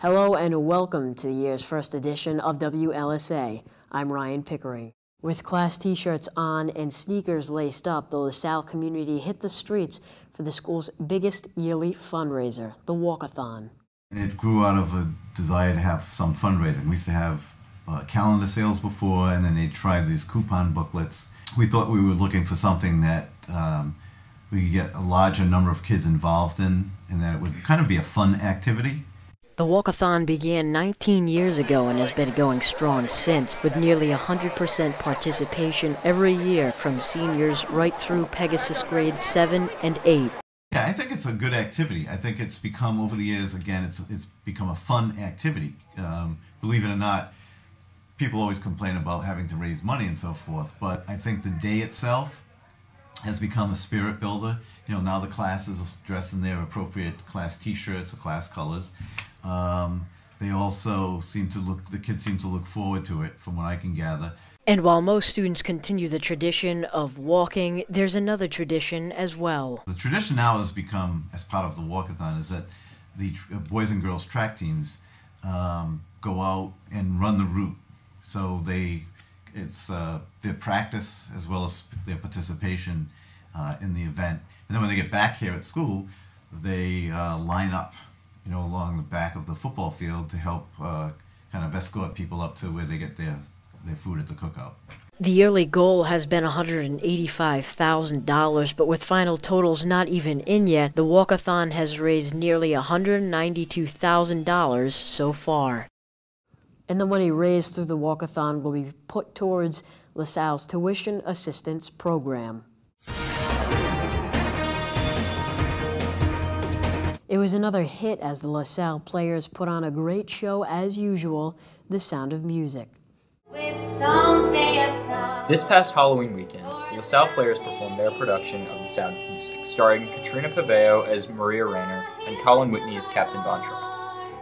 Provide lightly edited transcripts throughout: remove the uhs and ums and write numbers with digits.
Hello and welcome to the year's first edition of WLSA. I'm Ryan Pickering. With class t-shirts on and sneakers laced up, the LaSalle community hit the streets for the school's biggest yearly fundraiser, the Walkathon. It grew out of a desire to have some fundraising. We used to have calendar sales before, and then they tried these coupon booklets. We thought we were looking for something that we could get a larger number of kids involved in, and that it would kind of be a fun activity. The Walkathon began 19 years ago and has been going strong since, with nearly 100% participation every year from seniors right through Pegasus grades 7 and 8. Yeah, I think it's a good activity. I think it's become, over the years, again, it's become a fun activity. Believe it or not, people always complain about having to raise money and so forth, but I think the day itself has become a spirit builder. You know, now the classes are dressed in their appropriate class t-shirts or class colors. They also the kids seem to look forward to it, from what I can gather. And while most students continue the tradition of walking, there's another tradition as well. The tradition now has become, as part of the Walkathon, is that the boys and girls track teams go out and run the route. So it's their practice as well as their participation in the event. And then when they get back here at school, they line up, along the back of the football field to help kind of escort people up to where they get their food at the cookout. The yearly goal has been $185,000, but with final totals not even in yet, the Walkathon has raised nearly $192,000 so far. And the money raised through the Walkathon will be put towards LaSalle's tuition assistance program. It was another hit as the LaSalle players put on a great show as usual, The Sound of Music. This past Halloween weekend, the LaSalle players performed their production of The Sound of Music, starring Katrina Paveo as Maria Rayner and Colin Whitney as Captain Bontrac.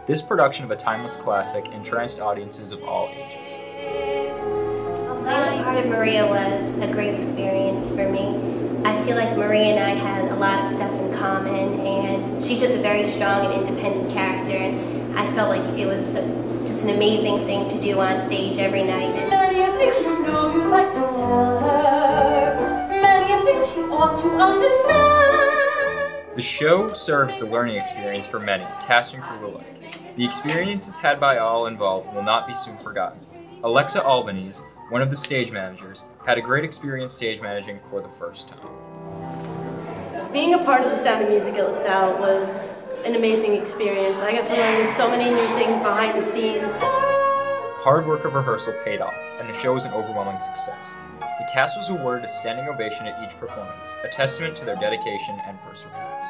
This production of a timeless classic entranced audiences of all ages. Playing the part of Maria was a great experience for me. I feel like Maria and I had a lot of stuff in common, and she's just a very strong and independent character, and I felt like it was just an amazing thing to do on stage every night. Many a things you know you'd like to tell her, many a things she ought to understand. The show serves as a learning experience for many, cast and crew alike. The experiences had by all involved will not be soon forgotten. Alexa Albanese, one of the stage managers, had a great experience stage managing for the first time. Being a part of The Sound of Music at LaSalle was an amazing experience. I got to learn so many new things behind the scenes. Hard work of rehearsal paid off, and the show was an overwhelming success. The cast was awarded a standing ovation at each performance, a testament to their dedication and perseverance.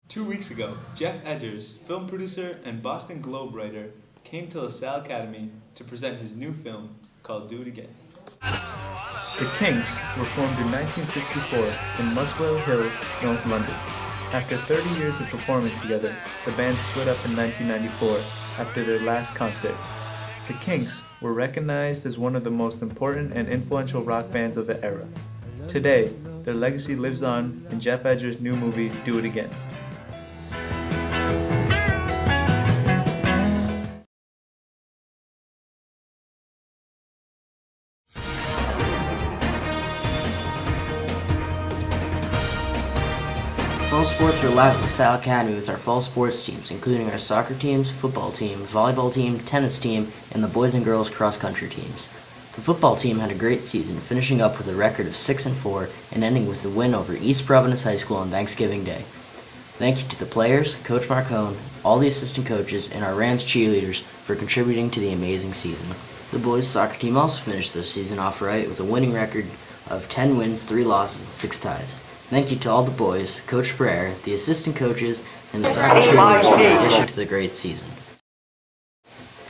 Two weeks ago, Jeff Edgers, film producer and Boston Globe writer, came to LaSalle Academy to present his new film called Do It Again. The Kinks were formed in 1964 in Muswell Hill, North London. After 30 years of performing together, the band split up in 1994 after their last concert. The Kinks were recognized as one of the most important and influential rock bands of the era. Today, their legacy lives on in Jeff Edgers' new movie, Do It Again. Fall sports are live at LaSalle Academy with our fall sports teams, including our soccer teams, football team, volleyball team, tennis team, and the boys and girls cross-country teams. The football team had a great season, finishing up with a record of 6-4 and ending with a win over East Providence High School on Thanksgiving Day. Thank you to the players, Coach Marcone, all the assistant coaches, and our Rams cheerleaders for contributing to the amazing season. The boys soccer team also finished their season off right with a winning record of 10 wins, 3 losses, and 6 ties. Thank you to all the boys, Coach Brer, the assistant coaches, and the soccer cheerleaders for the addition to the great season.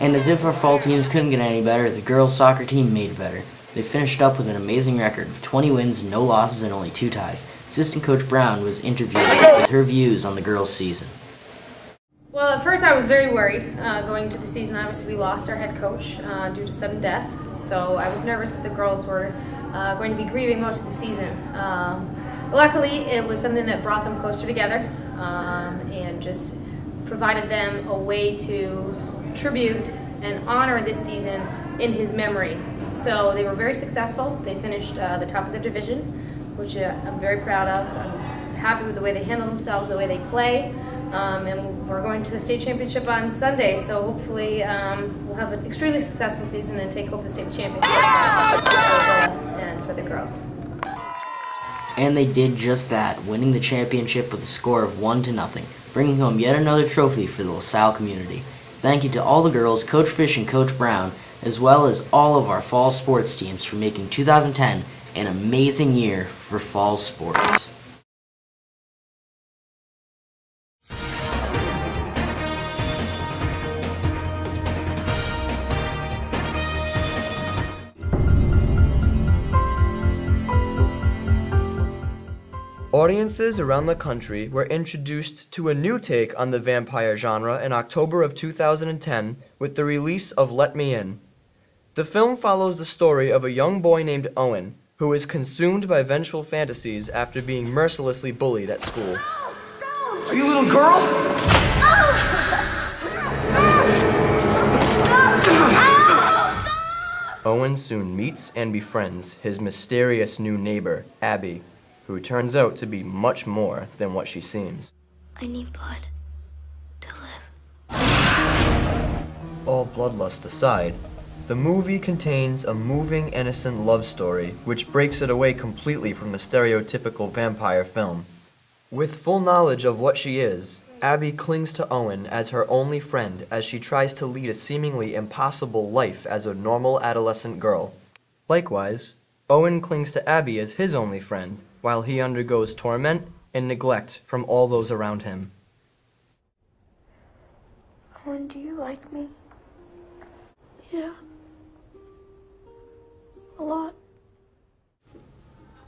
And as if our fall teams couldn't get any better, the girls soccer team made it better. They finished up with an amazing record of 20 wins, no losses, and only 2 ties. Assistant Coach Brown was interviewed with her views on the girls' season. Well, at first I was very worried going into the season. Obviously we lost our head coach due to sudden death, so I was nervous that the girls were going to be grieving most of the season. Luckily, it was something that brought them closer together and just provided them a way to tribute and honor this season in his memory. So they were very successful. They finished the top of their division, which I'm very proud of. I'm happy with the way they handle themselves, the way they play. And we're going to the state championship on Sunday, so hopefully we'll have an extremely successful season and take home the state championship and for the girls. And they did just that, winning the championship with a score of 1-0, bringing home yet another trophy for the LaSalle community. Thank you to all the girls, Coach Fish and Coach Brown, as well as all of our fall sports teams for making 2010 an amazing year for fall sports. Audiences around the country were introduced to a new take on the vampire genre in October of 2010 with the release of Let Me In. The film follows the story of a young boy named Owen, who is consumed by vengeful fantasies after being mercilessly bullied at school. Are you a little girl? Owen soon meets and befriends his mysterious new neighbor, Abby, who turns out to be much more than what she seems. I need blood to live. All bloodlust aside, the movie contains a moving, innocent love story which breaks it away completely from the stereotypical vampire film. With full knowledge of what she is, Abby clings to Owen as her only friend as she tries to lead a seemingly impossible life as a normal adolescent girl. Likewise, Owen clings to Abby as his only friend, while he undergoes torment and neglect from all those around him. Owen, do you like me? Yeah. A lot.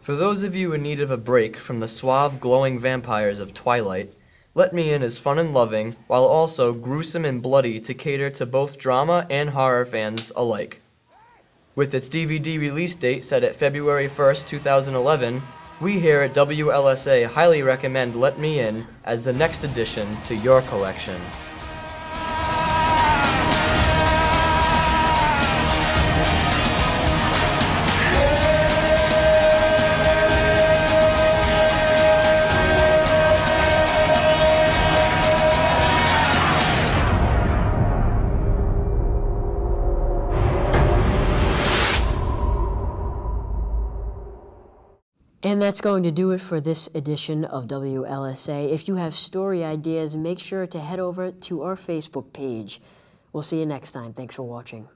For those of you in need of a break from the suave, glowing vampires of Twilight, Let Me In is fun and loving, while also gruesome and bloody to cater to both drama and horror fans alike. With its DVD release date set at February 1st, 2011, we here at WLSA highly recommend Let Me In as the next addition to your collection. And that's going to do it for this edition of WLSA. If you have story ideas, make sure to head over to our Facebook page. We'll see you next time. Thanks for watching.